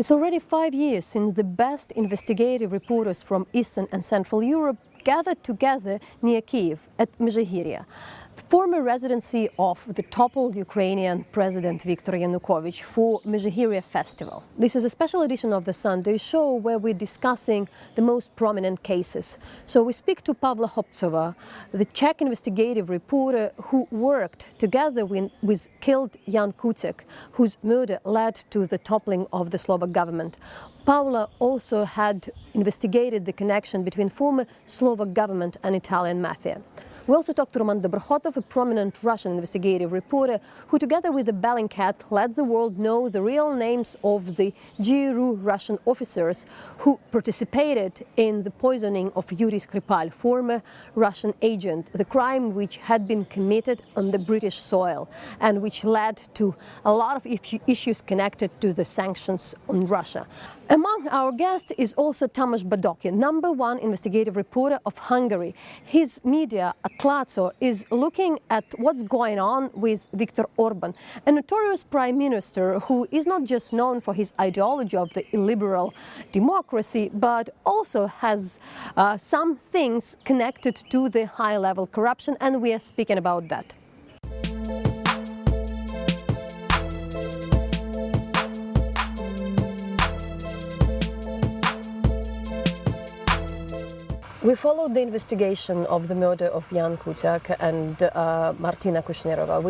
It's already 5 years since the best investigative reporters from Eastern and Central Europe gathered together near Kiev at Mezhyhirya, the former residency of the toppled Ukrainian President Viktor Yanukovych, for MezhyhiryaFest Festival. This is a special edition of the Sunday show where we're discussing the most prominent cases. So we speak to Pavla Holcová, the Czech investigative reporter who worked together with killed Ján Kuciak, whose murder led to the toppling of the Slovak government. Pavla also had investigated the connection between former Slovak government and Italian mafia. We also talked to Dobrokhotov, a prominent Russian investigative reporter who, together with the Bellingcat, let the world know the real names of the GRU Russian officers who participated in the poisoning of Sergei Skripal, former Russian agent, the crime which had been committed on the British soil and which led to a lot of issues connected to the sanctions on Russia. Among our guests is also Tamás Bodoky, #1 investigative reporter of Hungary. His media, Atlazo, is looking at what's going on with Viktor Orbán, a notorious prime minister who is not just known for his ideology of the illiberal democracy, but also has some things connected to the high-level corruption, and we are speaking about that. We followed the investigation of the murder of Ján Kuciak and Martina Kušnírová.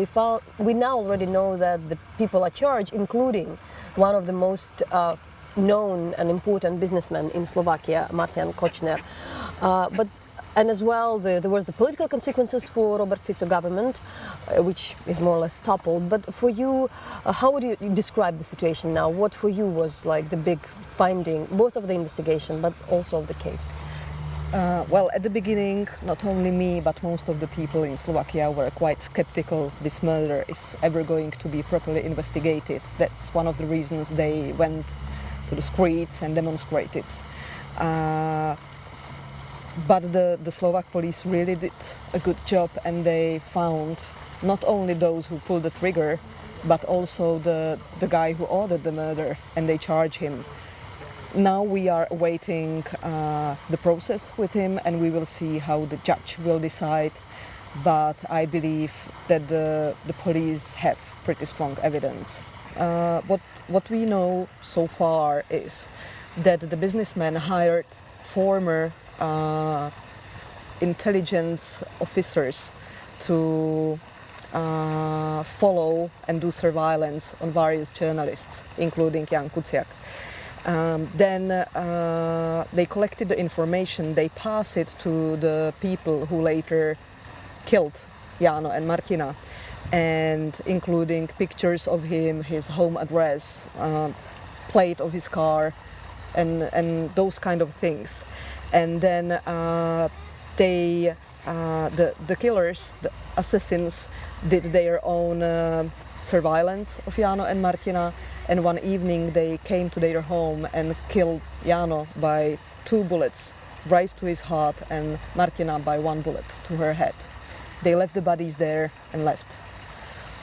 We now already know that the people are charged, including one of the most known and important businessmen in Slovakia, Martin Kočner. And as well, there were the political consequences for Robert Fico government, which is more or less toppled. But for you, how would you describe the situation now? What for you was like the big finding, both of the investigation, but also of the case? Well, at the beginning, not only me, but most of the people in Slovakia were quite skeptical this murder is ever going to be properly investigated. That's one of the reasons they went to the streets and demonstrated. But the Slovak police really did a good job, and they found not only those who pulled the trigger, but also the guy who ordered the murder, and they charge him. Now we are awaiting the process with him, and we will see how the judge will decide. But I believe that the police have pretty strong evidence. What we know so far is that the businessman hired former intelligence officers to follow and do surveillance on various journalists, including Ján Kuciak. Then they collected the information, they passed it to the people who later killed Jano and Martina, and including pictures of him, his home address, plate of his car, and those kind of things. And then the killers, the assassins, did their own surveillance of Jano and Martina. And one evening they came to their home and killed Jano by 2 bullets, right to his heart, and Martina by 1 bullet to her head. They left the bodies there and left.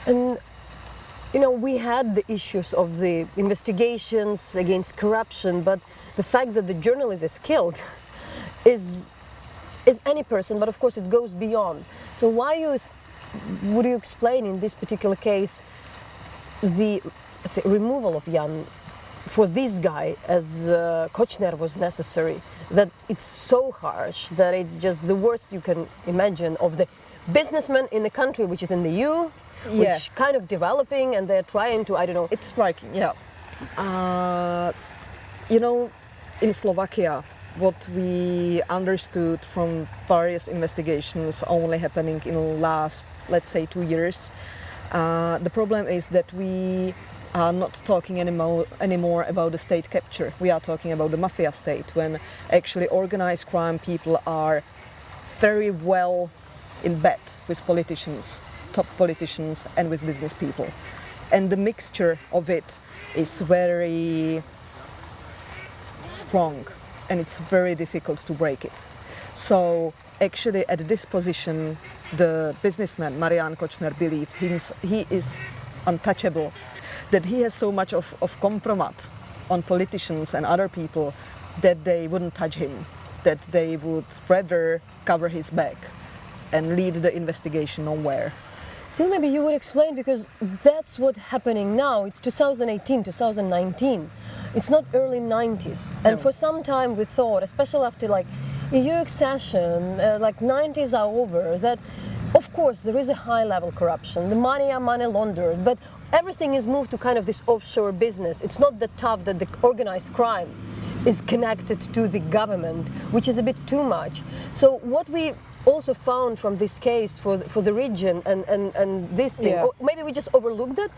And, you know, we had the issues of the investigations against corruption, but the fact that the journalist is killed is any person, but of course it goes beyond. So why would you explain in this particular case the, let's say, removal of Ján for this guy as Kočner was necessary, that it's so harsh that it's just the worst you can imagine of the businessman in the country which is in the EU, which kind of developing, and they're trying to, I don't know. It's striking, yeah. You know, in Slovakia, what we understood from various investigations only happening in the last, let's say, 2 years, the problem is that we are not talking anymore about the state capture. We are talking about the mafia state, when actually organized crime people are very well in bed with politicians, top politicians, and with business people. And the mixture of it is very strong, and it's very difficult to break it. So actually at this position, the businessman Marian Kočner believed he is untouchable, that he has so much of compromise on politicians and other people that they wouldn't touch him, that they would rather cover his back and lead the investigation nowhere. So maybe you would explain, because that's what's happening now. It's 2018, 2019. It's not early 90s. And No. for some time we thought, especially after like EU accession, like 90s are over, that of course there is a high level corruption. The money are money laundered, but everything is moved to kind of this offshore business. It's not that tough that the organized crime is connected to the government, which is a bit too much. So what we also found from this case for the region and this thing, Yeah. or maybe we just overlooked it.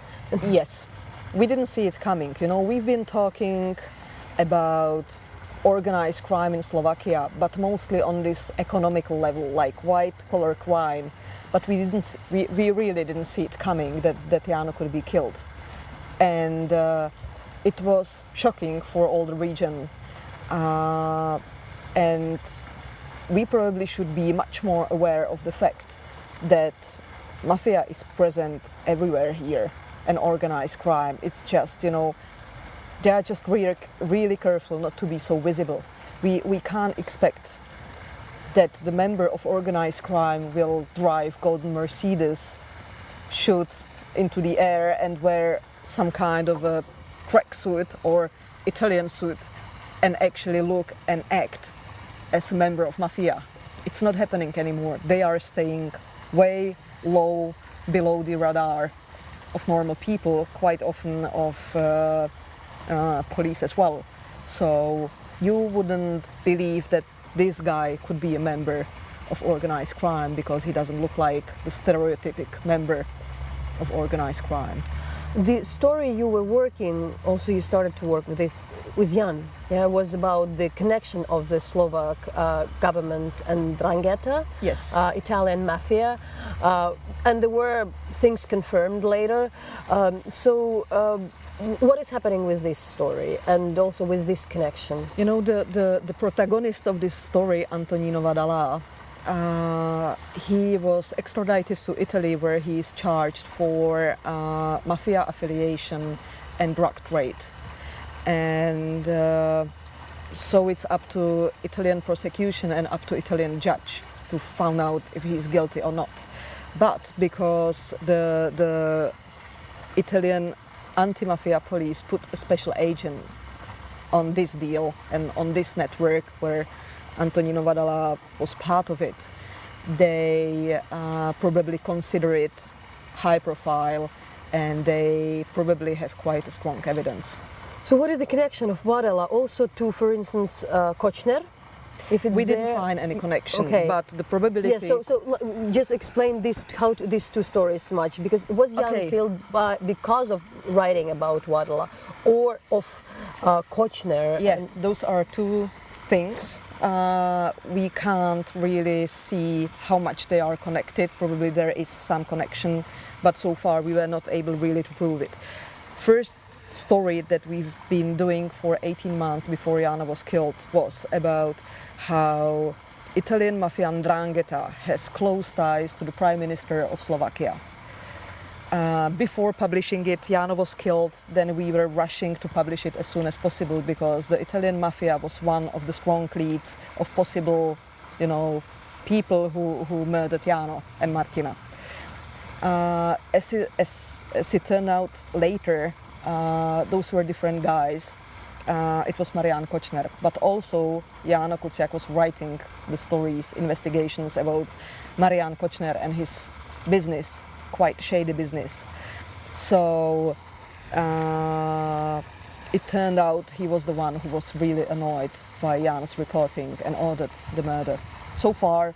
Yes, we didn't see it coming. You know, we've been talking about organized crime in Slovakia, but mostly on this economical level, like white-collar crime. But we really didn't see it coming that Jano could be killed, and it was shocking for all the region, and we probably should be much more aware of the fact that mafia is present everywhere here, and organized crime. It's just, you know, they are just really careful not to be so visible. We can't expect that the member of organized crime will drive golden Mercedes, shoot into the air and wear some kind of a tracksuit or Italian suit and actually look and act as a member of mafia. It's not happening anymore. They are staying way low below the radar of normal people, quite often of police as well. So you wouldn't believe that this guy could be a member of organized crime because he doesn't look like the stereotypic member of organized crime. The story you were working, also you started to work with this, with Jan, yeah, was about the connection of the Slovak government and 'Ndrangheta, Yes. Italian mafia, and there were things confirmed later. What is happening with this story and also with this connection? You know, the protagonist of this story, Antonino Vadala, he was extradited to Italy, where he is charged for mafia affiliation and drug trade. And so it's up to Italian prosecution and up to Italian judge to find out if he's guilty or not. But because the Italian anti-mafia police put a special agent on this deal and on this network where Antonino Vadala was part of it, they probably consider it high profile, and they probably have quite a strong evidence. So what is the connection of Vadala also to, for instance, Kočner? If it's We didn't there- find any connection, Okay. but the probability... Yeah, just explain these two stories much, because was Jan Okay. killed because of writing about Vadala or of Kočner? Yeah, and- those are two things. We can't really see how much they are connected. Probably there is some connection, but so far we were not able really to prove it. First story that we've been doing for 18 months before Jana was killed was about how Italian mafia 'Ndrangheta has close ties to the Prime Minister of Slovakia. Before publishing it, Jano was killed, then we were rushing to publish it as soon as possible because the Italian mafia was one of the strong leads of possible, you know, people who murdered Jano and Martina. As it turned out later, those were different guys. It was Marián Kočner, but also Ján Kuciak was writing the stories, investigations about Marián Kočner and his business, quite shady business. So it turned out he was the one who was really annoyed by Jan's reporting and ordered the murder. So far,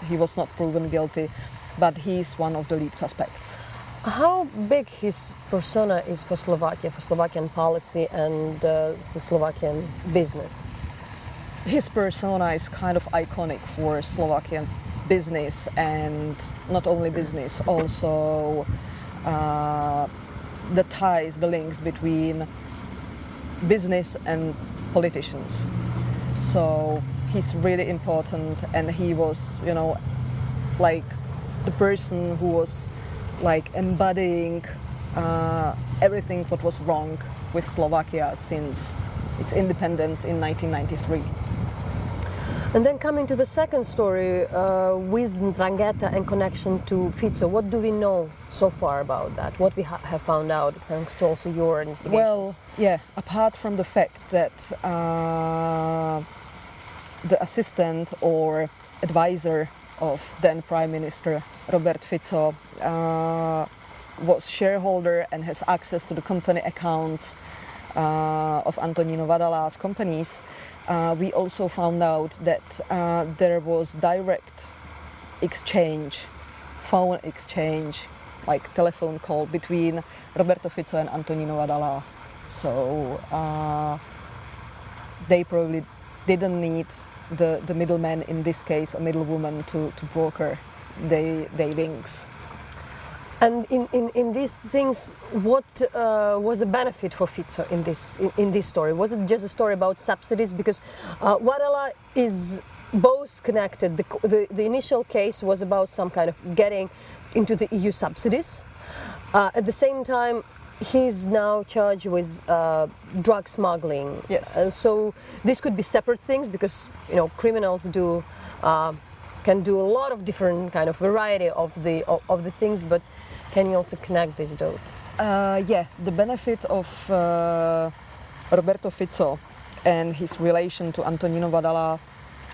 he was not proven guilty, but he's one of the lead suspects. How big his persona is for Slovakia, for Slovakian policy and the Slovakian business? His persona is kind of iconic for Slovakian business, and not only business, also the ties, the links between business and politicians. So he's really important, and he was, you know, like the person who was like embodying everything what was wrong with Slovakia since its independence in 1993. And then coming to the second story with Ndrangheta and connection to Fico, what do we know so far about that? What we have found out thanks to also your investigations? Well, yeah, apart from the fact that the assistant or advisor of then Prime Minister Robert Fico was shareholder and has access to the company accounts of Antonino Vadala's companies, we also found out that there was direct exchange, phone exchange, like telephone call between Roberto Fico and Antonino Vadala. So they probably didn't need the middleman, in this case a middlewoman, to broker their links. And in these things, what was the benefit for Fico in this story? Was it just a story about subsidies? Because Vadala is both connected. The initial case was about some kind of getting into the EU subsidies. At the same time, he's now charged with drug smuggling. Yes. So this could be separate things, because criminals can do a lot of different kind of variety of the things, but can you also connect this dot? Yeah, the benefit of Roberto Fico and his relation to Antonino Vadala,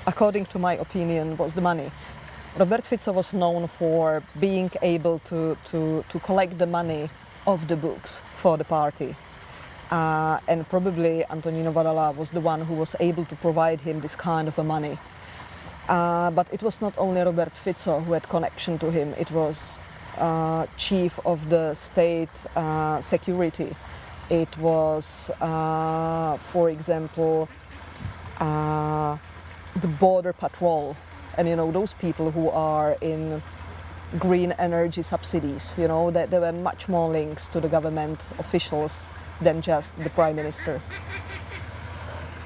according to my opinion, was the money. Robert Fico was known for being able to collect the money of the books for the party. And probably Antonino Vadala was the one who was able to provide him this kind of a money. But it was not only Robert Fico who had connection to him, it was chief of the state security. It was, for example, the border patrol, and those people who are in green energy subsidies. That there were much more links to the government officials than just the prime minister.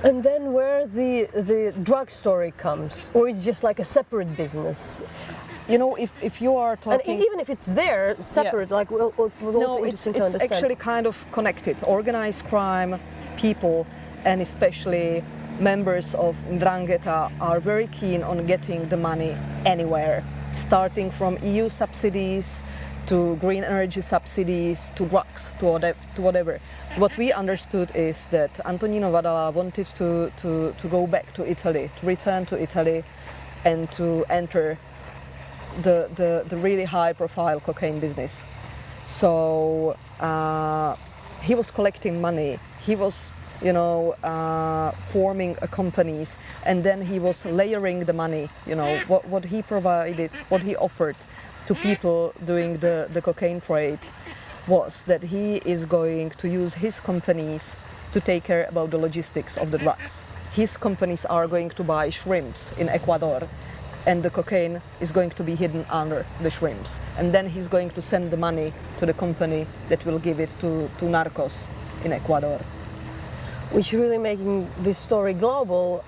And then where the drug story comes, or it's just like a separate business? If you are talking... And even if it's there, separate, Yeah. like, No, it's actually kind of connected. Organized crime, people, and especially members of Ndrangheta are very keen on getting the money anywhere, starting from EU subsidies to green energy subsidies to drugs, to whatever. What we understood is that Antonino Vadala wanted to go back to Italy, to return to Italy, and to enter the really high-profile cocaine business. So he was collecting money. He was, forming companies, and then he was layering the money. What he provided, what he offered to people doing the cocaine trade was that he is going to use his companies to take care about the logistics of the drugs. His companies are going to buy shrimps in Ecuador, and the cocaine is going to be hidden under the shrimps. And then he's going to send the money to the company that will give it to narcos in Ecuador. Which really making this story global.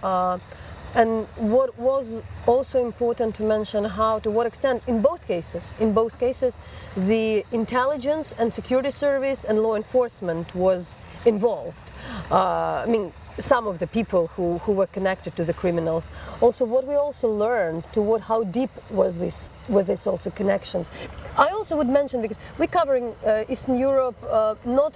And what was also important to mention, to what extent, in both cases, the intelligence and security service and law enforcement was involved. Some of the people who were connected to the criminals. Also, what we also learned how deep were this also connections. I also would mention, because we're covering Eastern Europe, not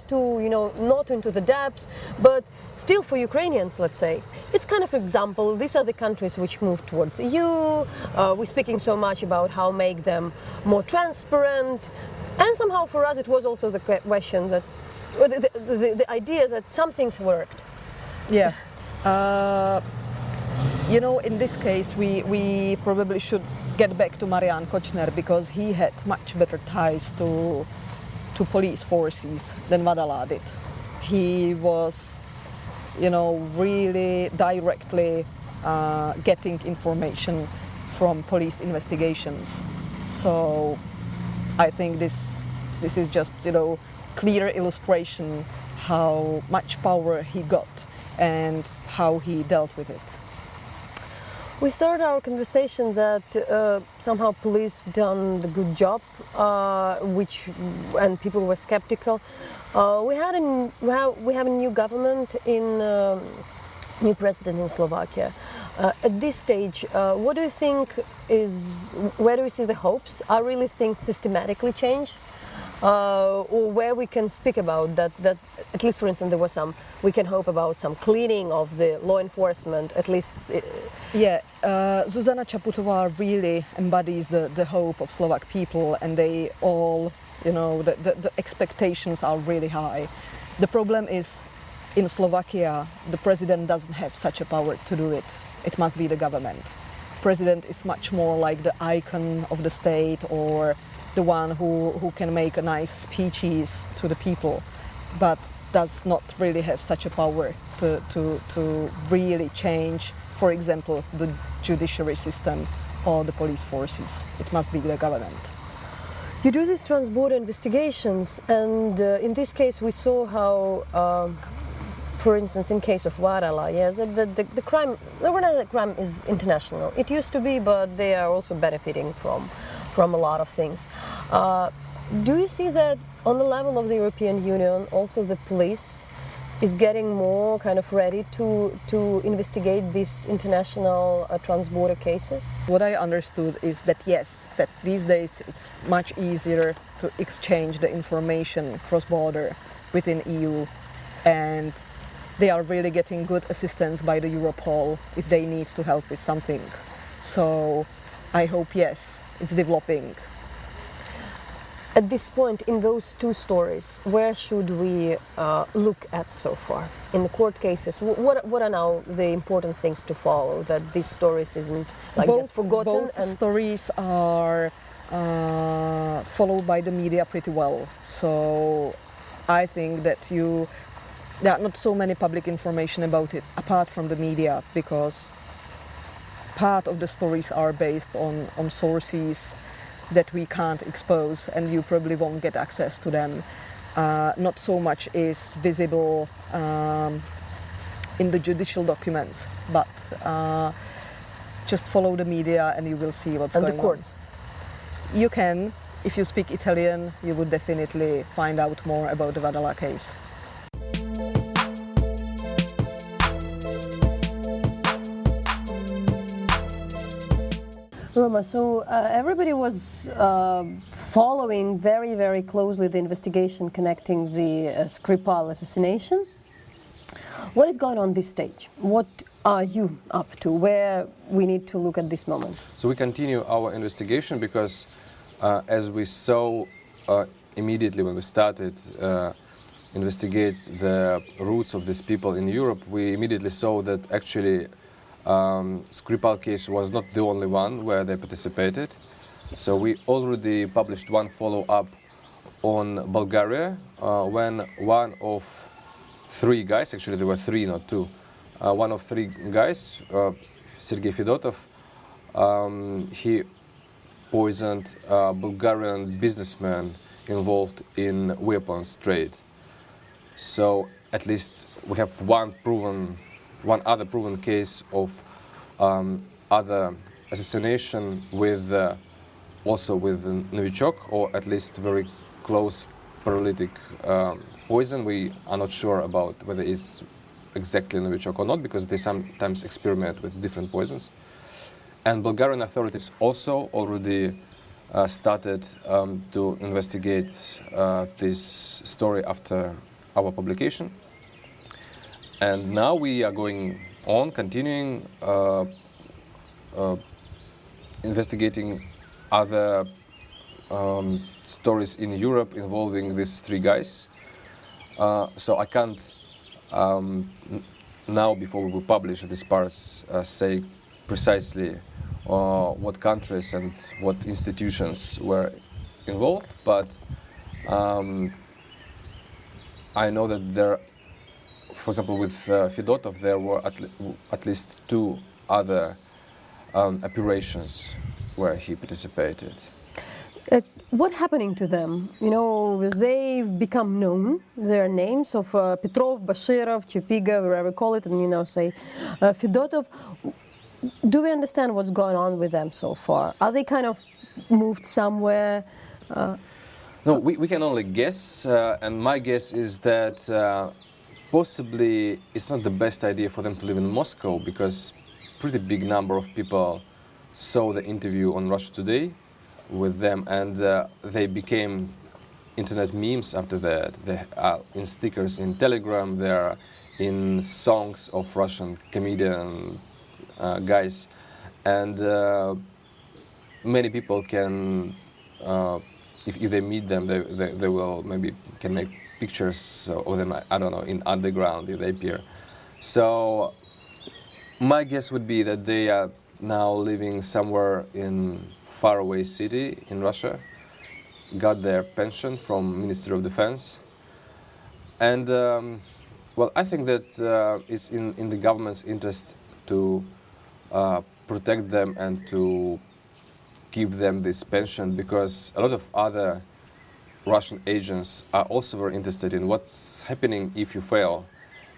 into the depths, but still for Ukrainians, let's say, it's kind of an example. These are the countries which move towards EU. We're speaking so much about how make them more transparent, and somehow for us it was also the question that, the idea that some things worked. Yeah, in this case, we probably should get back to Marian Kočner, because he had much better ties to police forces than Vadala did. He was, really directly getting information from police investigations. So I think this is just, clear illustration how much power he got and how he dealt with it. We started our conversation that somehow police have done the good job, and people were skeptical. We have a new government new president in Slovakia. At this stage, what do you think where do you see the hopes? Are really things systematically changed? Or where we can speak about that at least, for instance, we can hope about some cleaning of the law enforcement, at least. Zuzana Čaputová really embodies the hope of Slovak people, and they all, the expectations are really high. The problem is, in Slovakia, the president doesn't have such a power to do it. It must be the government. President is much more like the icon of the state, or the one who can make a nice speeches to the people, but does not really have such a power to really change, for example, the judiciary system or the police forces. It must be the government. You do these transborder investigations, and in this case we saw how, for instance, in case of Varala, yes, the crime is international. It used to be, but they are also benefiting from a lot of things. Do you see that on the level of the European Union, also the police is getting more kind of ready to investigate these international transborder cases? What I understood is that yes, that these days it's much easier to exchange the information cross-border within EU, and they are really getting good assistance by the Europol if they need to help with something. So I hope, yes, it's developing. At this point, in those two stories, where should we look at so far? In the court cases, what are now the important things to follow, that these stories isn't just forgotten? Both stories are followed by the media pretty well. So I think that there are not so many public information about it, apart from the media, because part of the stories are based on sources that we can't expose, and you probably won't get access to them. Not so much is visible in the judicial documents, but just follow the media and you will see what's going on. And the courts? You can. If you speak Italian, you would definitely find out more about the Varala case. Roma, so everybody was following very, very closely the investigation connecting the Skripal assassination. What is going on this stage? What are you up to? Where we need to look at this moment? So we continue our investigation because as we saw immediately when we started investigate the roots of these people in Europe, we immediately saw that actually Skripal case was not the only one where they participated. So we already published one follow-up on Bulgaria when one of three guys, actually there were three, not two, one of three guys, Sergei Fedotov, he poisoned a Bulgarian businessman involved in weapons trade. So at least we have one other proven case of other assassination with also with novichok, or at least very close paralytic poison. We are not sure about whether it's exactly novichok or not, because they sometimes experiment with different poisons. And Bulgarian authorities also already started to investigate this story after our publication. And now we are going on, continuing investigating other stories in Europe involving these three guys. So I can't now, before we will publish these parts, say precisely what countries and what institutions were involved, but I know that there, for example, with Fedotov, there were at least two other operations where he participated. What happening to them? You know, they've become known, their names of Petrov, Bashirov, Chepiga, whatever you call it, and say Fedotov. Do we understand what's going on with them so far? Are they kind of moved somewhere? No, we can only guess, and my guess is that possibly it's not the best idea for them to live in Moscow, because pretty big number of people saw the interview on Russia Today with them, and they became internet memes after that. They are in stickers in Telegram, they are in songs of Russian comedian guys, and many people can, if they meet them, they will maybe can make pictures of them, I don't know, in underground if they appear. So my guess would be that they are now living somewhere in faraway city in Russia, got their pension from Ministry of Defense, and well, I think that it's in the government's interest to protect them and to give them this pension, because a lot of other Russian agents are also very interested in what's happening if you fail,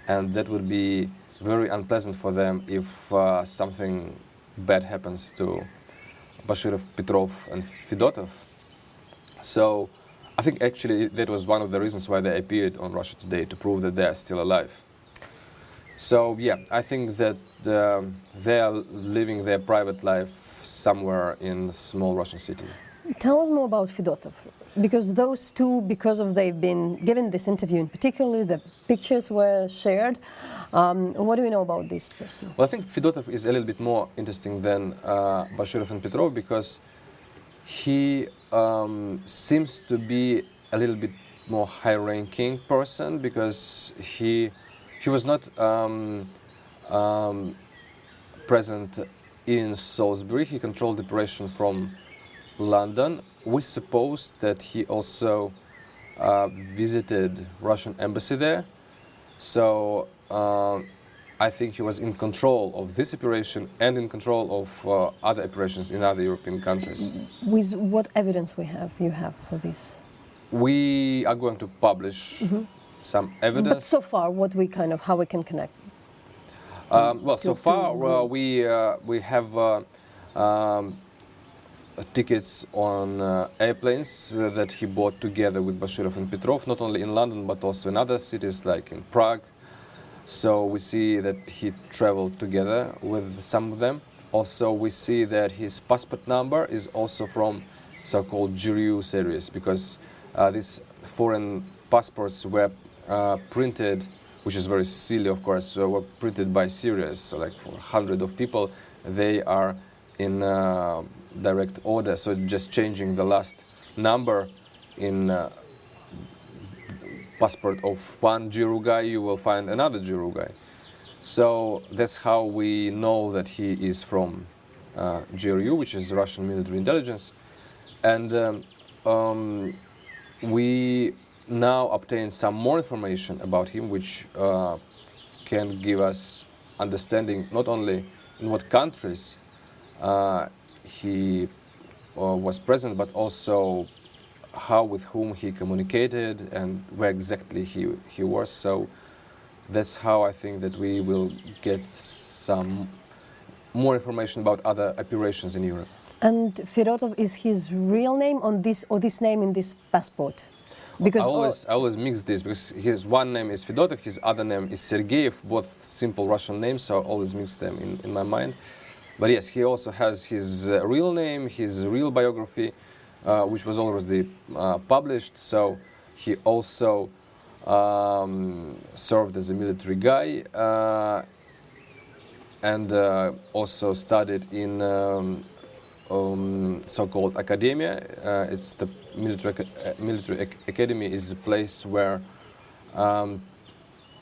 and that would be very unpleasant for them if something bad happens to Bashirov, Petrov and Fedotov. So I think actually that was one of the reasons why they appeared on Russia Today, to prove that they are still alive. So yeah, I think that they are living their private life somewhere in a small Russian city. Tell us more about Fedotov, because those two, because of they've been given this interview, and particularly the pictures were shared. What do we know about this person? Well, I think Fedotov is a little bit more interesting than Bashirov and Petrov, because he seems to be a little bit more high-ranking person, because he was not present in Salisbury. He controlled the operation from London. We suppose that he also visited Russian embassy there. So I think he was in control of this operation and in control of other operations in other European countries. With what evidence you have for this? We are going to publish some evidence. But so far, how we can connect? Well, so far we have tickets on airplanes that he bought together with Bashirov and Petrov, not only in London but also in other cities like in Prague. So we see that he traveled together with some of them. Also we see that his passport number is also from so-called GRU series, because these foreign passports were printed, which is very silly of course, were printed by series, so like for hundreds of people. They are in direct order, so just changing the last number in passport of one GRU guy, you will find another GRU guy. So that's how we know that he is from GRU, which is Russian military intelligence. And we now obtain some more information about him, which can give us understanding not only in what countries he was present, but also how, with whom he communicated and where exactly he was. So that's how I think that we will get some more information about other operations in Europe. And Fedotov is his real name on this, or this name in this passport? Because I always mix this, because his one name is Fedotov, his other name is Sergeyev, both simple Russian names, so I always mix them in my mind. But yes, he also has his real name, his real biography, which was already published. So he also served as a military guy and also studied in so-called academia. It's the military academy is a place where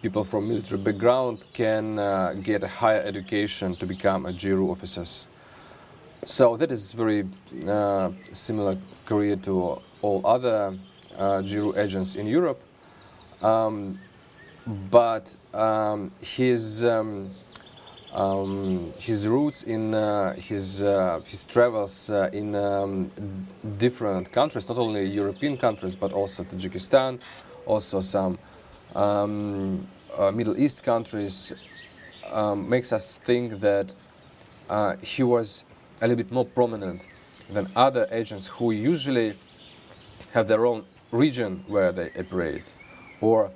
people from military background can get a higher education to become a GRU officers. So that is very similar career to all other GRU agents in Europe. But his roots in his travels in different countries, not only European countries, but also Tajikistan, also some Middle East countries, makes us think that he was a little bit more prominent than other agents who usually have their own region where they operate, or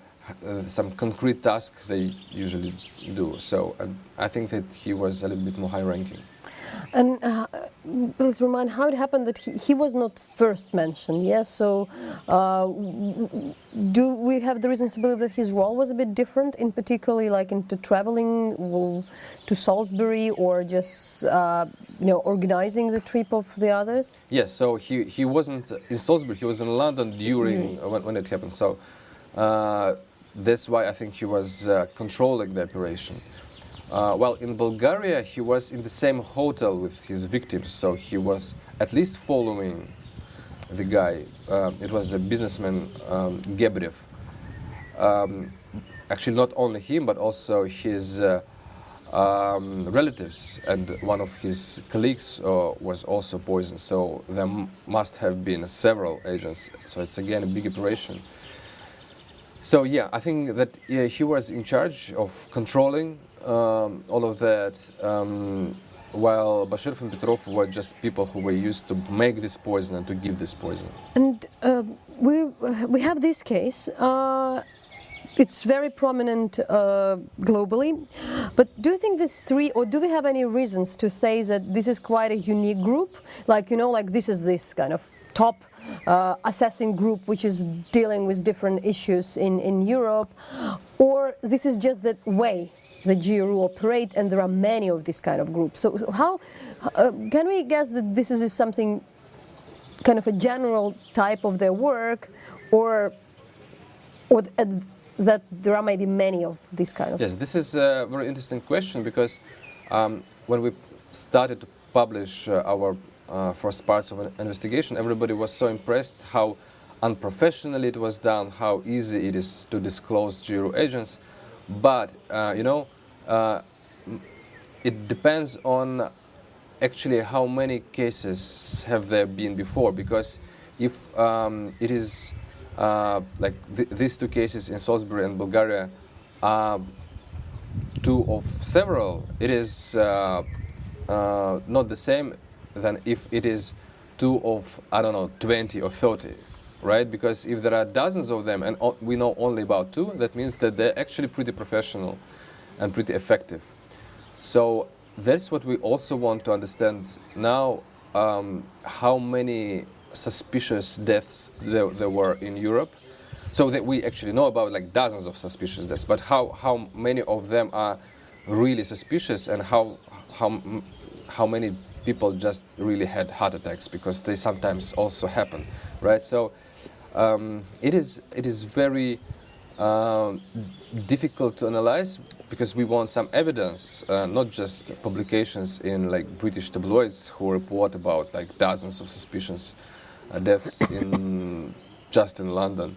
some concrete task they usually do. So I think that he was a little bit more high-ranking. And please remind how it happened that he was not first mentioned, yes? So do we have the reasons to believe that his role was a bit different, in particularly like into traveling to Salisbury, or just organizing the trip of the others? Yes, so he wasn't in Salisbury, he was in London during when it happened. So that's why I think he was controlling the operation. While in Bulgaria, he was in the same hotel with his victims, so he was at least following the guy. It was a businessman, Gebrev. Actually, not only him, but also his relatives, and one of his colleagues was also poisoned. So there must have been several agents. So it's again a big operation. So yeah, I think that he was in charge of controlling all of that, while Bashirov and Petrov were just people who were used to make this poison and to give this poison. And we have this case. It's very prominent globally, but do you think these three, or do we have any reasons to say that this is quite a unique group? Like, like this is this kind of top assassin group which is dealing with different issues in Europe, or this is just the way the GRU operate, and there are many of this kind of groups. So how can we guess that this is something kind of a general type of their work, or that there are maybe many of this kind of? Yes, this is a very interesting question, because when we started to publish our first parts of an investigation, everybody was so impressed how unprofessionally it was done, how easy it is to disclose GRU agents. But it depends on actually how many cases have there been before, because if it is like these two cases in Salisbury and Bulgaria are two of several, it is not the same than if it is two of, I don't know, 20 or 30, right? Because if there are dozens of them and we know only about two, that means that they're actually pretty professional and pretty effective. So that's what we also want to understand now, how many suspicious deaths there were in Europe. So that we actually know about like dozens of suspicious deaths, but how many of them are really suspicious, and how many people just really had heart attacks, because they sometimes also happen, right? So it is very difficult to analyze, because we want some evidence, not just publications in like British tabloids who report about like dozens of suspicious deaths just in London.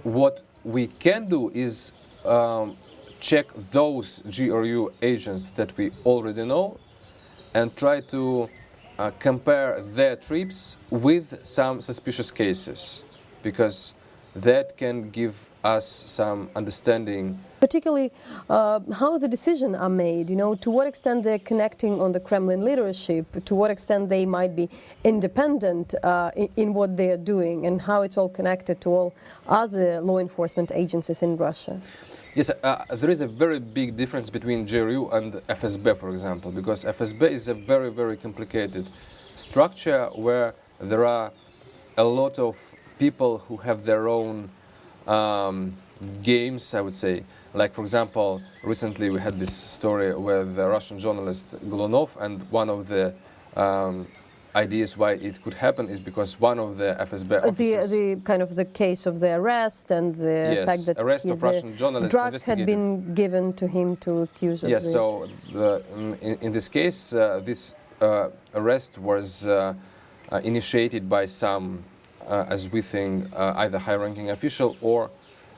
What we can do is check those GRU agents that we already know and try to compare their trips with some suspicious cases, because that can give us some understanding. Particularly how the decisions are made, to what extent they're connecting on the Kremlin leadership, to what extent they might be independent in what they're doing, and how it's all connected to all other law enforcement agencies in Russia. Yes, there is a very big difference between GRU and FSB, for example, because FSB is a very, very complicated structure where there are a lot of people who have their own games, I would say. Like, for example, recently we had this story with the Russian journalist Golunov, and one of the ideas why it could happen is because one of the FSB officers... The kind of the case of the arrest and the fact that arrest of Russian journalists, drugs had been given to him to accuse of Yes, so in this case, this arrest was initiated by some, as we think, either high-ranking official or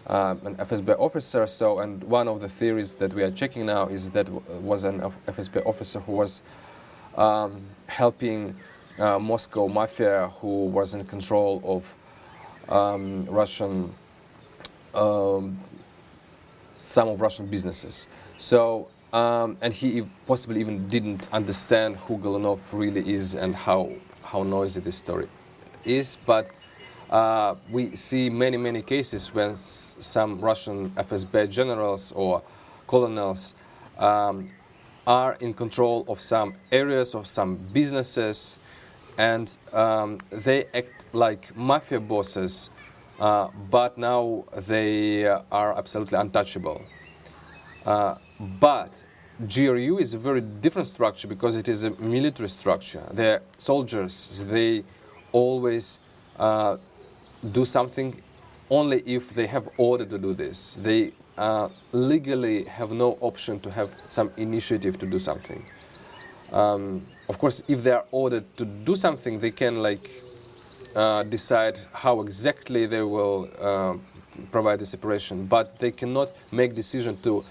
an FSB officer. So, and one of the theories that we are checking now is that was an FSB officer who was helping Moscow mafia, who was in control of some of Russian businesses. So and he possibly even didn't understand who Golunov really is and how noisy this story is. But we see many cases when some Russian FSB generals or colonels are in control of some areas, of some businesses, and they act like mafia bosses, but now they are absolutely untouchable. But GRU is a very different structure because it is a military structure. The soldiers, they always do something only if they have order to do this. They legally have no option to have some initiative to do something. Of course, if they are ordered to do something, they can decide how exactly they will provide this operation, but they cannot make decision to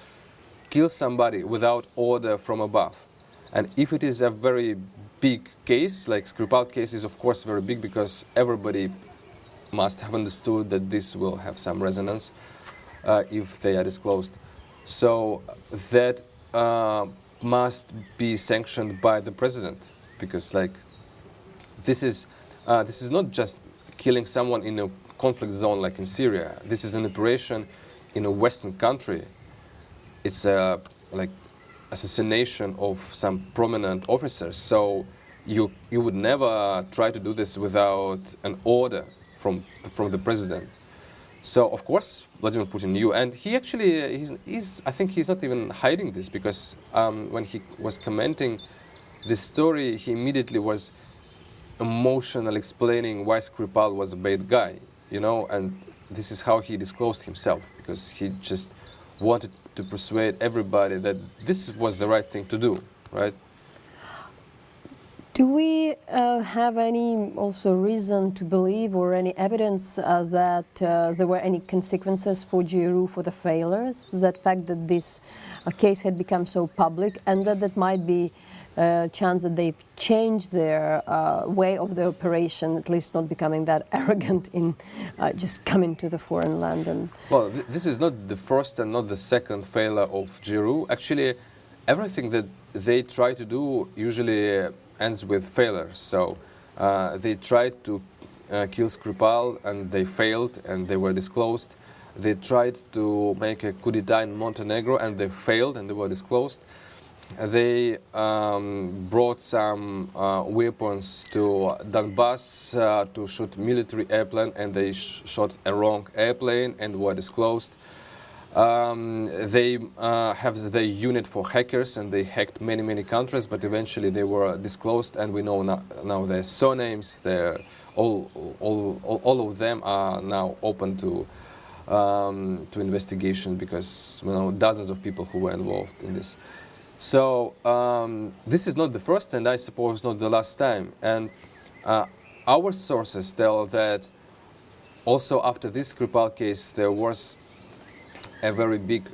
kill somebody without order from above. And if it is a very big case, like Skripal case is of course very big because everybody must have understood that this will have some resonance if they are disclosed. So that must be sanctioned by the president, because this is not just killing someone in a conflict zone like in Syria. This is an operation in a Western country. It's a assassination of some prominent officers. So you would never try to do this without an order from the president. So of course Vladimir Putin knew, and he actually I think he's not even hiding this, because when he was commenting this story, he immediately was emotional, explaining why Skripal was a bad guy, and this is how he disclosed himself, because he just wanted to persuade everybody that this was the right thing to do, right? Do we have any also reason to believe or any evidence that there were any consequences for GRU for the failures? That fact that this case had become so public, and that might be a chance that they've changed their way of the operation, at least not becoming that arrogant in just coming to the foreign land. And well, this is not the first and not the second failure of GRU. Actually, everything that they try to do usually ends with failures. So they tried to kill Skripal and they failed and they were disclosed. They tried to make a coup d'etat in Montenegro and they failed and they were disclosed. They brought some weapons to Donbass to shoot military airplane, and they shot a wrong airplane and were disclosed. They have the unit for hackers, and they hacked many countries, but eventually they were disclosed, and we know now their surnames. All of them are now open to investigation, because we know dozens of people who were involved in this. So this is not the first, and I suppose not the last time. And our sources tell that also after this Skripal case, there was a very big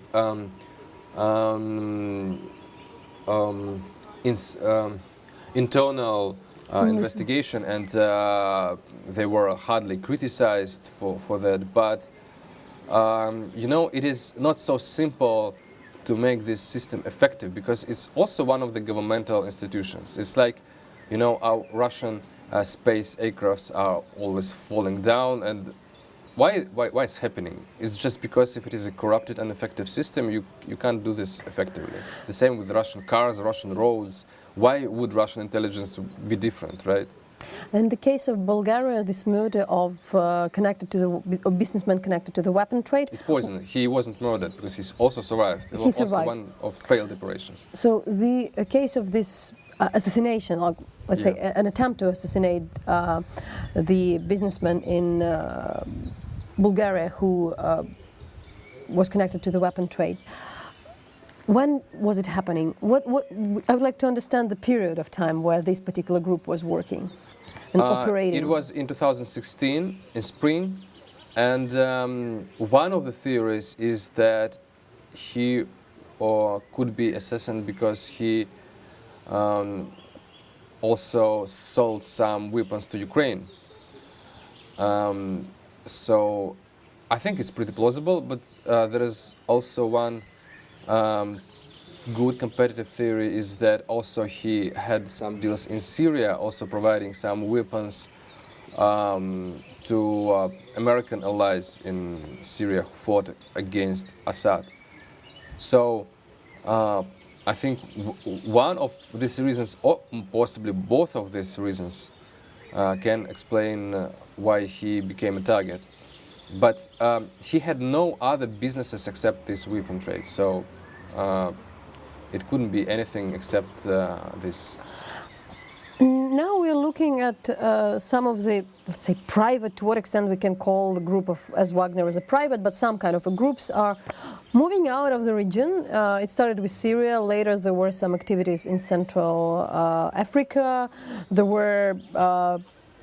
internal investigation, and they were hardly criticized for that. But it is not so simple to make this system effective, because it's also one of the governmental institutions. It's like, our Russian space aircrafts are always falling down, and why it's happening? It's just because if it is a corrupted and ineffective system, you can't do this effectively. The same with Russian cars, Russian roads. Why would Russian intelligence be different, right? In the case of Bulgaria, this murder of businessman connected to the weapon trade. It's poison. He wasn't murdered because he's also survived. It was also one of failed operations. So the case of this assassination, like let's say an attempt to assassinate the businessman in Bulgaria who was connected to the weapon trade. When was it happening? I would like to understand the period of time where this particular group was working and operating. It was in 2016, in spring, and one of the theories is that he could be assassinated because he also sold some weapons to Ukraine. So I think it's pretty plausible, but there is also one good competitive theory is that also he had some deals in Syria, also providing some weapons to American allies in Syria who fought against Assad. So I think one of these reasons, or possibly both of these reasons, can explain why he became a target. But he had no other businesses except this weapon trade, so it couldn't be anything except this. Now we're looking at some of the, let's say, private, to what extent we can call the group of, as Wagner as a private, but some kind of groups are moving out of the region. It started with Syria, later there were some activities in Central Africa, there were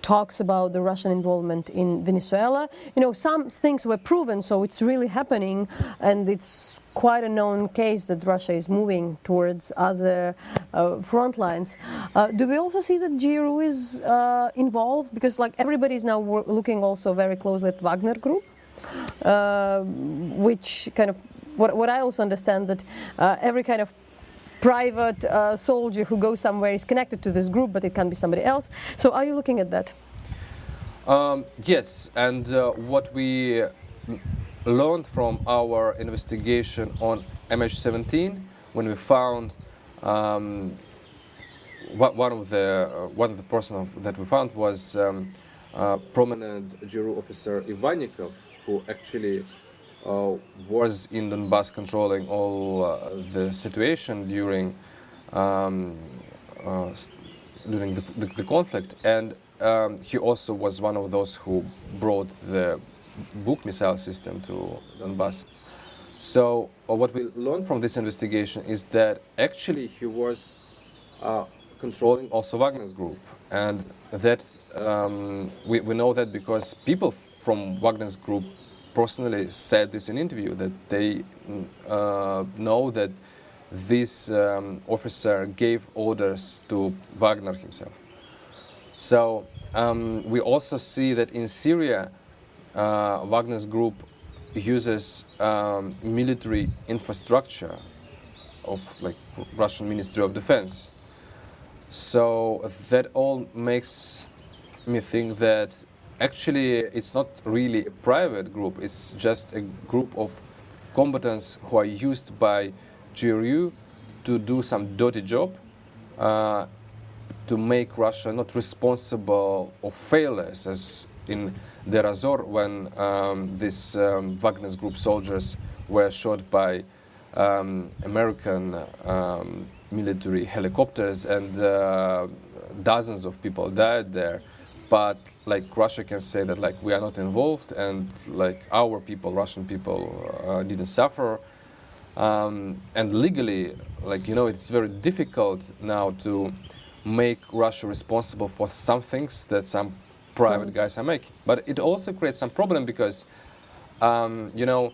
talks about the Russian involvement in Venezuela. You know, some things were proven, so it's really happening, and it's quite a known case that Russia is moving towards other front lines. Do we also see that GRU is involved? Because like everybody is now looking also very closely at Wagner Group, which kind of, what I also understand that every kind of private soldier who goes somewhere is connected to this group, but it can be somebody else. So are you looking at that? Yes, and what we learned from our investigation on MH17, when we found one of the person that we found was prominent GRU officer Yanukovych, who actually was in Donbass controlling all the situation during the conflict, and he also was one of those who brought the Buk missile system to Donbass. So what we learned from this investigation is that actually he was controlling also Wagner's group, and that we know that because people from Wagner's group personally said this in interview, that they know that this officer gave orders to Wagner himself. So we also see that in Syria, Wagner's group uses military infrastructure of like Russian Ministry of Defense. So that all makes me think that actually it's not really a private group, it's just a group of combatants who are used by GRU to do some dirty job, to make Russia not responsible of failures, as in Deir Azor, when these Wagner's group soldiers were shot by American military helicopters, and dozens of people died there. But like Russia can say that like we are not involved, and like our people, Russian people, didn't suffer. And legally, like, you know, it's very difficult now to make Russia responsible for some things that some private guys are making. But it also creates some problem because, you know,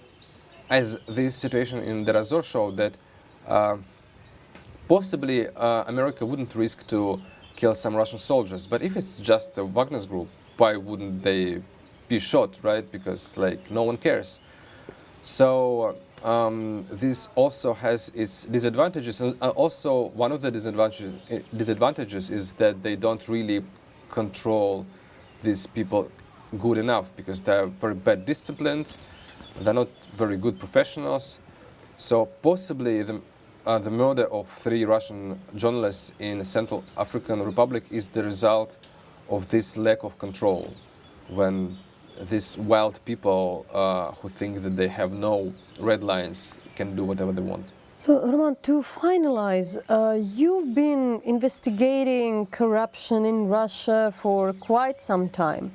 as this situation in Deir Azor showed, that possibly America wouldn't risk to kill some Russian soldiers. But if it's just a Wagner's group, why wouldn't they be shot, right? Because like no one cares. So this also has its disadvantages, and also one of the disadvantages is that they don't really control these people good enough, because they're very bad disciplined, they're not very good professionals. So possibly the murder of 3 Russian journalists in Central African Republic is the result of this lack of control, when these wild people who think that they have no red lines can do whatever they want. So, Roman, to finalize, you've been investigating corruption in Russia for quite some time.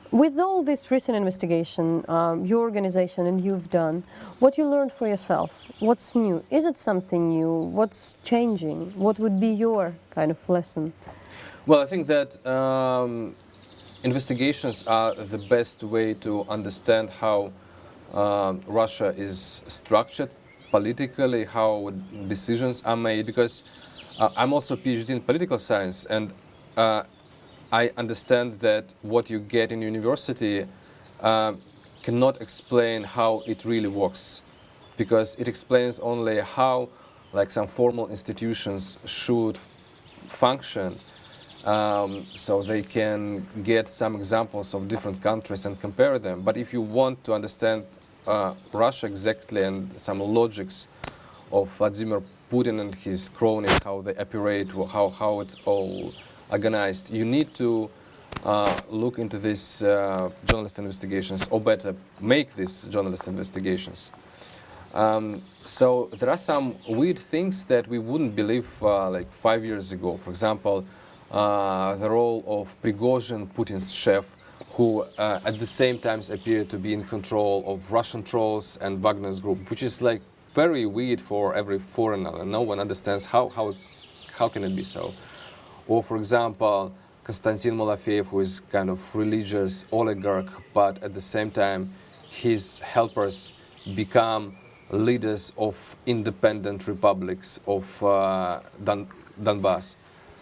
With all this recent investigation, your organization and you've done, what you learned for yourself? What's new? Is it something new? What's changing? What would be your kind of lesson? Well, I think that investigations are the best way to understand how Russia is structured politically, how decisions are made, because I'm also a PhD in political science, and I understand that what you get in university cannot explain how it really works, because it explains only how like some formal institutions should function, so they can get some examples of different countries and compare them. But if you want to understand Russia exactly and some logics of Vladimir Putin and his cronies, how they operate, how it's all organized, you need to look into these journalist investigations, or better, make these journalist investigations. So there are some weird things that we wouldn't believe like 5 years ago. For example, the role of Prigozhin, Putin's chef, who at the same time appeared to be in control of Russian trolls and Wagner's group, which is like very weird for every foreigner, and no one understands how can it be so. Or for example, Konstantin Malafeyev, who is kind of religious oligarch, but at the same time his helpers become leaders of independent republics of Donbass.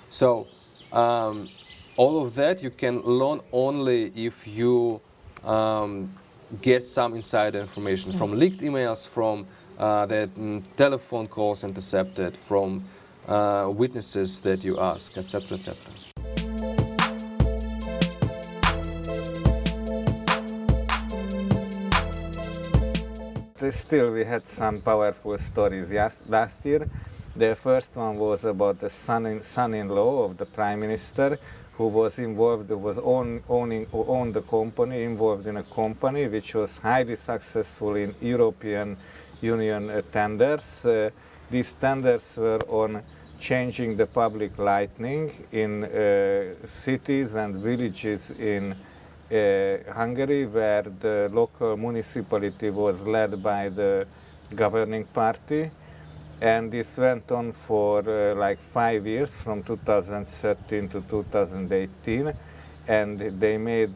So all of that you can learn only if you get some insider information from leaked emails, from the telephone calls intercepted, from witnesses that you ask, etc., etc. Still, we had some powerful stories last year. The first one was about the son-in-law of the prime minister, who was involved, owned the company, involved in a company which was highly successful in European Union tenders. These tenders were on changing the public lighting in cities and villages in Hungary, where the local municipality was led by the governing party. And this went on for like 5 years, from 2013 to 2018, and they made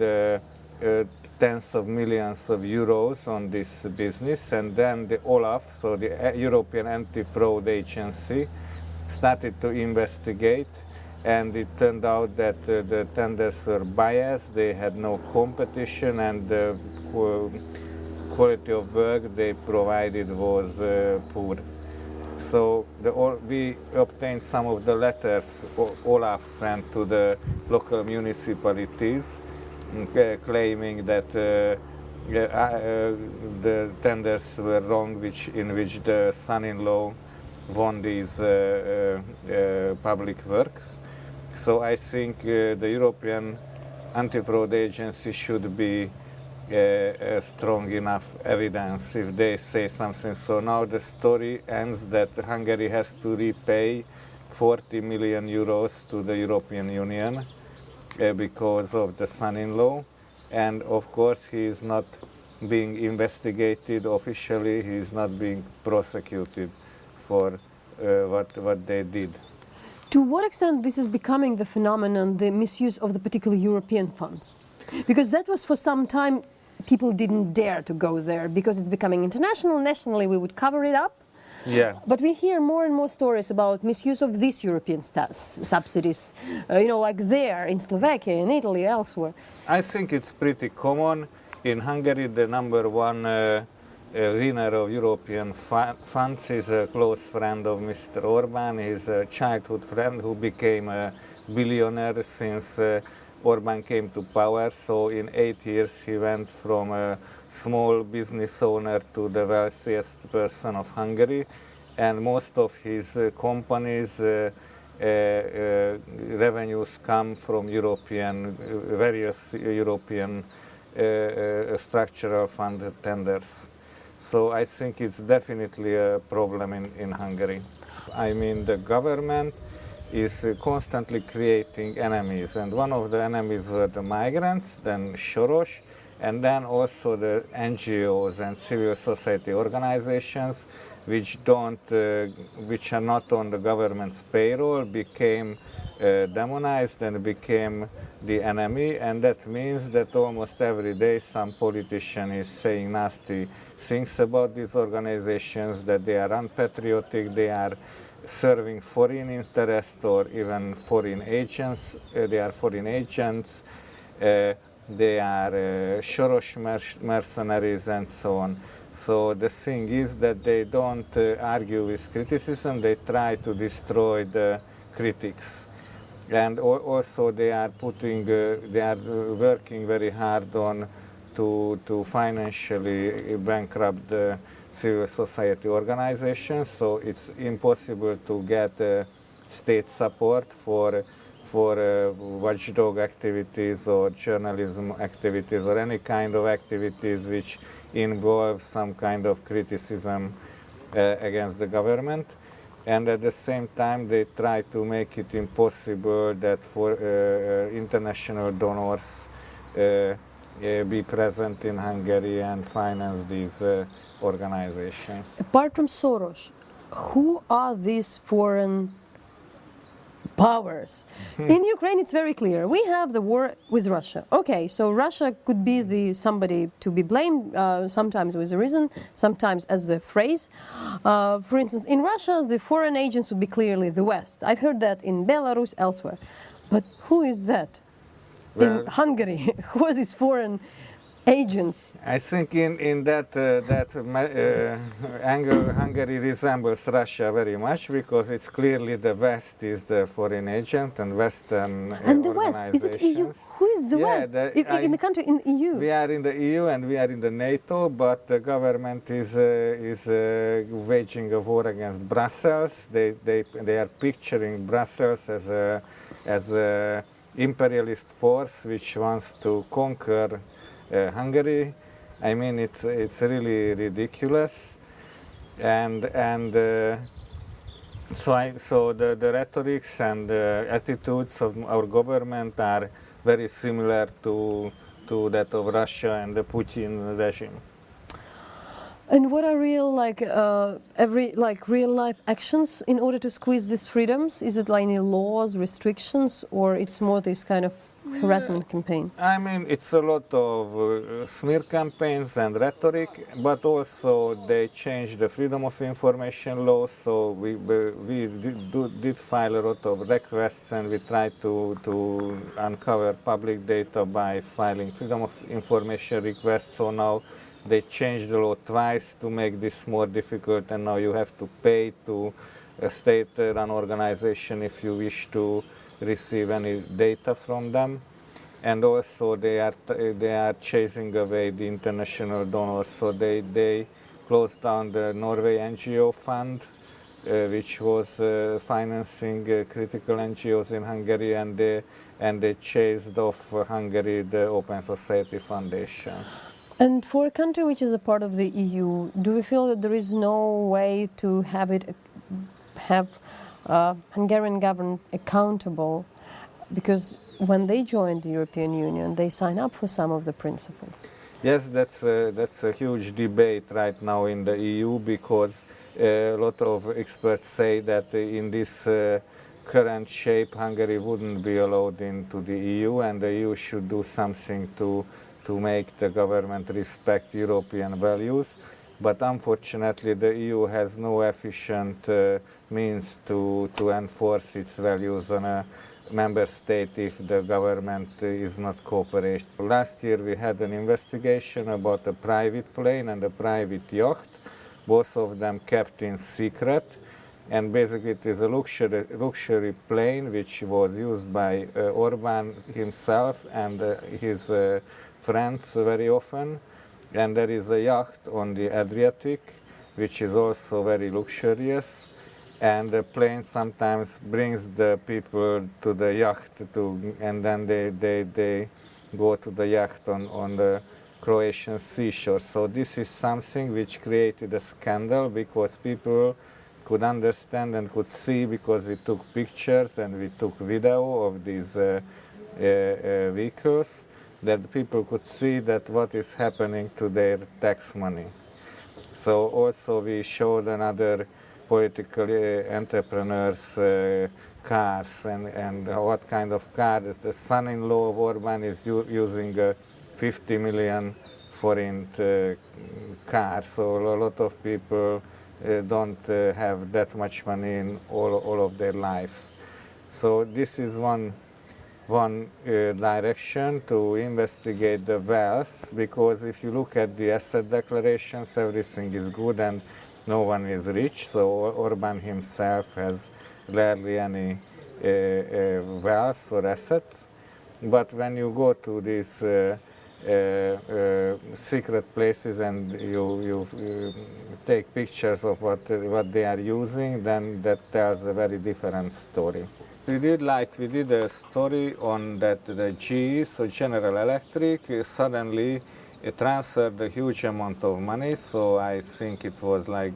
tens of millions of euros on this business. And then the Olaf, so the European Anti-Fraud Agency, started to investigate, and it turned out that the tenders were biased, they had no competition, and the quality of work they provided was poor. So we obtained some of the letters Olaf sent to the local municipalities, claiming that the tenders were wrong, in which the son-in-law won these public works. So I think the European Anti-Fraud Agency should be strong enough evidence if they say something. So now the story ends that Hungary has to repay 40 million euros to the European Union because of the son-in-law. And of course he is not being investigated officially, he is not being prosecuted for what they did. To what extent this is becoming the phenomenon, the misuse of the particular European funds? Because that was for some time, people didn't dare to go there because it's becoming international. Nationally, we would cover it up. Yeah. But we hear more and more stories about misuse of these European subsidies, like there in Slovakia, in Italy, elsewhere. I think it's pretty common. In Hungary, the number one winner of European funds is a close friend of Mr. Orbán. He's a childhood friend who became a billionaire since Orbán came to power. So in 8 years he went from a small business owner to the wealthiest person of Hungary, and most of his companies revenues come from various European structural fund tenders. So I think it's definitely a problem in Hungary. I mean, the government is constantly creating enemies, and one of the enemies were the migrants, then Soros, and then also the NGOs and civil society organizations which are not on the government's payroll became demonized and became the enemy, and that means that almost every day some politician is saying nasty things about these organizations, that they are unpatriotic, they are serving foreign interests or even foreign agents. They are foreign agents. They are Soros mercenaries and so on. So the thing is that they don't argue with criticism, they try to destroy the critics. And also they are working very hard on to financially bankrupt the civil society organizations, so it's impossible to get state support for watchdog activities or journalism activities or any kind of activities which involve some kind of criticism against the government. And at the same time, they try to make it impossible that for international donors be present in Hungary and finance these organizations. Apart from Soros, who are these foreign powers? In Ukraine, it's very clear. We have the war with Russia. Okay, so Russia could be somebody to be blamed, sometimes with a reason, sometimes as the phrase. For instance, in Russia, the foreign agents would be clearly the West. I've heard that in Belarus, elsewhere. But who is that? Well, in Hungary, who are these foreign agents? I think in that angle, Hungary resembles Russia very much because it's clearly the West is the foreign agent and Western and the West, is it EU? Who is the West? In the country, in the EU? We are in the EU and we are in the NATO, but the government is waging a war against Brussels. They are picturing Brussels as a imperialist force which wants to conquer Hungary. I mean, it's really ridiculous, and so the rhetorics and the attitudes of our government are very similar to that of Russia and the Putin regime. And what are real real life actions in order to squeeze these freedoms? Is it like any laws, restrictions, or it's more this kind of harassment campaign? I mean, it's a lot of smear campaigns and rhetoric, but also they changed the freedom of information law. So we did file a lot of requests, and we tried to uncover public data by filing freedom of information requests. So now they changed the law twice to make this more difficult, and now you have to pay to a state-run organization if you wish to receive any data from them. And also they are chasing away the international donors. So they closed down the Norway NGO fund, which was financing critical NGOs in Hungary, and they chased off Hungary the Open Society Foundation. And for a country which is a part of the EU, do we feel that there is no way to have Hungarian government accountable? Because when they join the European Union, they sign up for some of the principles. Yes, that's a huge debate right now in the EU, because a lot of experts say that in this current shape, Hungary wouldn't be allowed into the EU, and the EU should do something to make the government respect European values. But unfortunately, the EU has no efficient means to enforce its values on a member state if the government is not cooperating. Last year we had an investigation about a private plane and a private yacht, both of them kept in secret. And basically it is a luxury plane which was used by Orbán himself and his friends very often. And there is a yacht on the Adriatic, which is also very luxurious. And the plane sometimes brings the people to the yacht, and then they go to the yacht on the Croatian seashore. So this is something which created a scandal, because people could understand and could see, because we took pictures and we took video of these vehicles, that people could see that what is happening to their tax money. So also we showed another political entrepreneurs' cars and what kind of car. The son-in-law of Orbán is using a 50 million forint car. So a lot of people don't have that much money in all of their lives. So this is one direction to investigate the wealth, because if you look at the asset declarations, everything is good and no one is rich. So Orbán himself has rarely any wealth or assets. But when you go to these secret places and you take pictures of what they are using, then that tells a very different story. We did a story on that the GE, so General Electric, suddenly transferred a huge amount of money. So I think it was like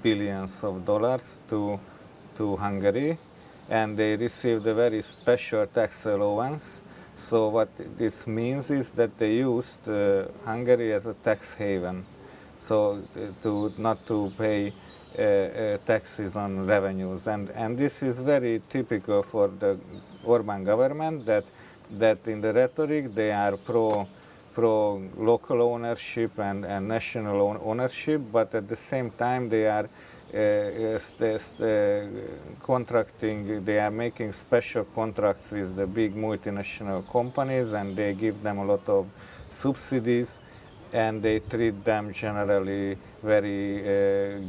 billions of dollars to Hungary, and they received a very special tax allowance. So what this means is that they used Hungary as a tax haven, so not to pay taxes on revenues, and this is very typical for the Orbán government, that in the rhetoric they are pro local ownership and national ownership, but at the same time they are contracting, they are making special contracts with the big multinational companies, and they give them a lot of subsidies, and they treat them generally very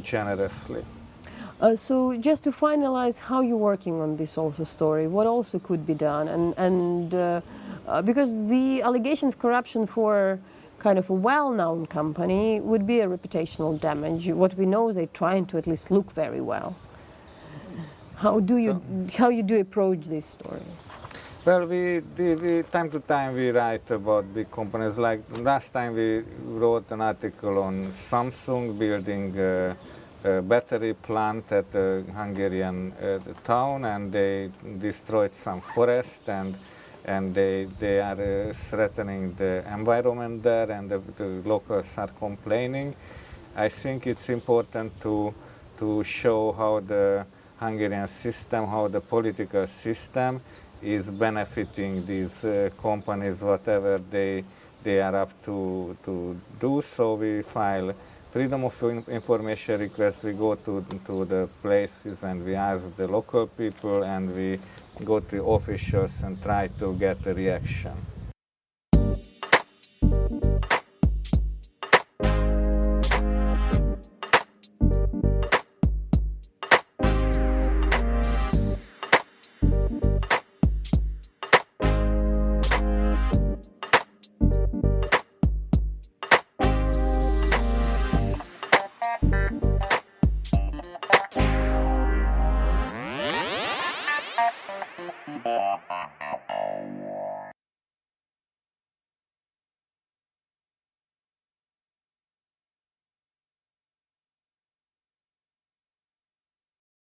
generously. So just to finalize, how you're working on this also story, what also could be done, and because the allegation of corruption for kind of a well-known company would be a reputational damage. What we know, they're trying to at least look very well. How you do approach this story? Well, we time to time we write about big companies. Like last time we wrote an article on Samsung building a battery plant at a Hungarian town, and they destroyed some forest, and they are threatening the environment there, and the locals are complaining. I think it's important to show how the Hungarian system, how the political system is benefiting these companies, whatever they are up to do. So we file freedom of information requests, we go to the places and we ask the local people, and we go to officials and try to get a reaction.